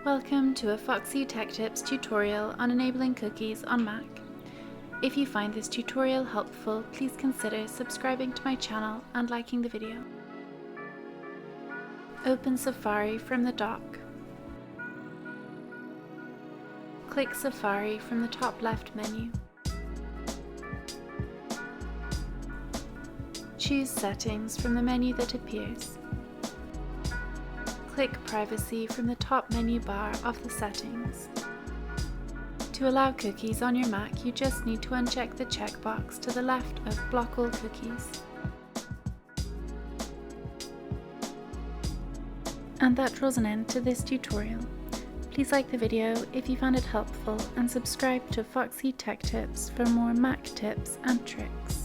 Welcome to a Foxy Tech Tips tutorial on enabling cookies on Mac. If you find this tutorial helpful, please consider subscribing to my channel and liking the video. Open Safari from the dock. Click Safari from the top left menu. Choose Settings from the menu that appears. Click Privacy from the top menu bar of the settings. To allow cookies on your Mac, you just need to uncheck the checkbox to the left of Block All Cookies. And that draws an end to this tutorial. Please like the video if you found it helpful and subscribe to Foxy Tech Tips for more Mac tips and tricks.